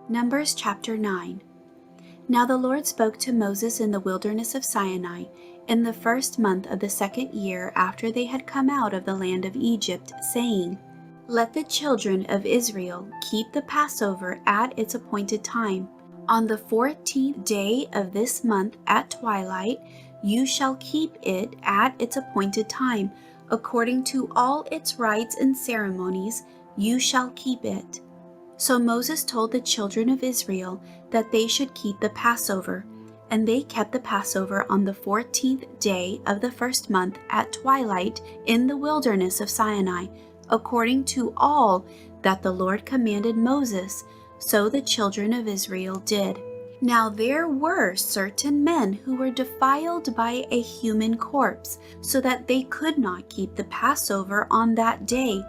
Numbers chapter 9. Now the Lord spoke to Moses in the wilderness of Sinai in the first month of the second year after they had come out of the land of Egypt, saying, Let the children of Israel keep the Passover at its appointed time. On the 14th day of this month at twilight, you shall keep it at its appointed time. According to all its rites and ceremonies, you shall keep it. So Moses told the children of Israel that they should keep the Passover, and they kept the Passover on the 14th day of the first month at twilight in the wilderness of Sinai, according to all that the Lord commanded Moses. So the children of Israel did. Now there were certain men who were defiled by a human corpse, so that they could not keep the Passover on that day.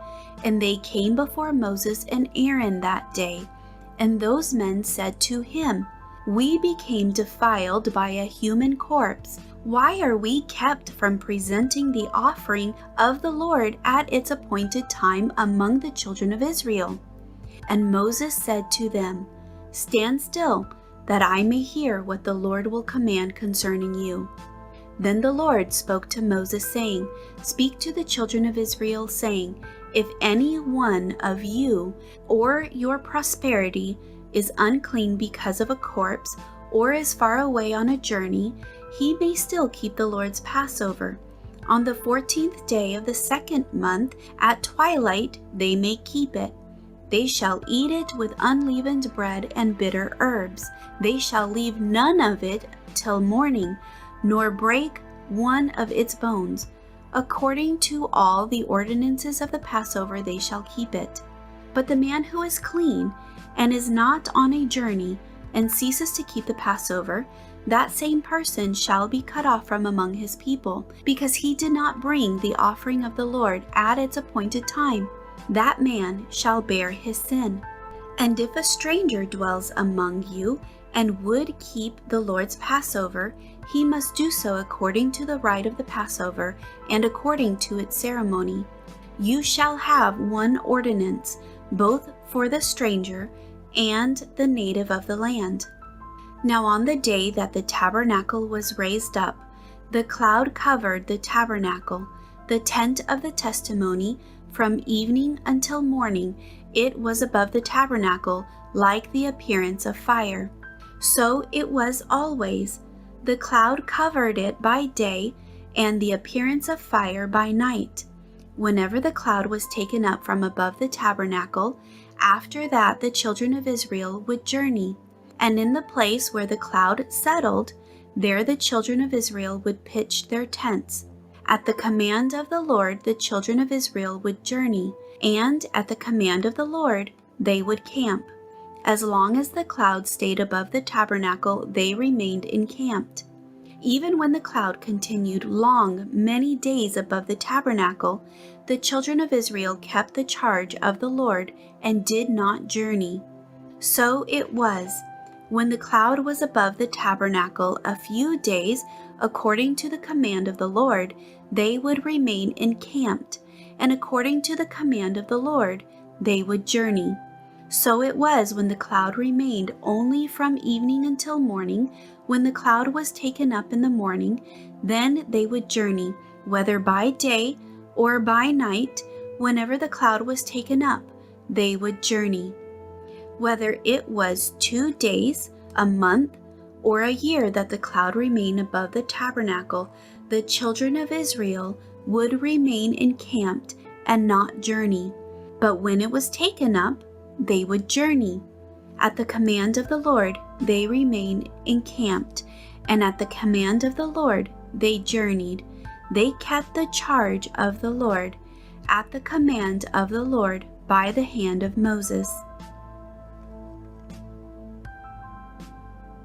And they came before Moses and Aaron that day. And those men said to him, We became defiled by a human corpse. Why are we kept from presenting the offering of the Lord at its appointed time among the children of Israel? And Moses said to them, Stand still, that I may hear what the Lord will command concerning you. Then the Lord spoke to Moses, saying, Speak to the children of Israel, saying, If any one of you or your prosperity is unclean because of a corpse, or is far away on a journey, he may still keep the Lord's Passover. On the 14th day of the second month at twilight they may keep it. They shall eat it with unleavened bread and bitter herbs. They shall leave none of it till morning, nor break one of its bones. According to all the ordinances of the Passover they shall keep it. But the man who is clean and is not on a journey and ceases to keep the Passover, that same person shall be cut off from among his people, because he did not bring the offering of the Lord at its appointed time. That man shall bear his sin. And if a stranger dwells among you and would keep the Lord's Passover, he must do so according to the rite of the Passover and according to its ceremony. You shall have one ordinance, both for the stranger and the native of the land. Now on the day that the tabernacle was raised up, the cloud covered the tabernacle, the tent of the testimony. From evening until morning, it was above the tabernacle like the appearance of fire. So it was always. The cloud covered it by day, and the appearance of fire by night. Whenever the cloud was taken up from above the tabernacle, after that the children of Israel would journey. And in the place where the cloud settled, there the children of Israel would pitch their tents. At the command of the Lord the children of Israel would journey, and at the command of the Lord they would camp. As long as the cloud stayed above the tabernacle, they remained encamped. Even when the cloud continued long, many days above the tabernacle, the children of Israel kept the charge of the Lord and did not journey. So it was, when the cloud was above the tabernacle a few days, according to the command of the Lord, they would remain encamped, and according to the command of the Lord, they would journey. So it was when the cloud remained only from evening until morning. When the cloud was taken up in the morning, then they would journey, whether by day or by night. Whenever the cloud was taken up, they would journey. Whether it was 2 days, a month, or a year that the cloud remained above the tabernacle, the children of Israel would remain encamped and not journey. But when it was taken up, they would journey. At the command of the Lord, they remained encamped, and at the command of the Lord, they journeyed. They kept the charge of the Lord, at the command of the Lord by the hand of Moses.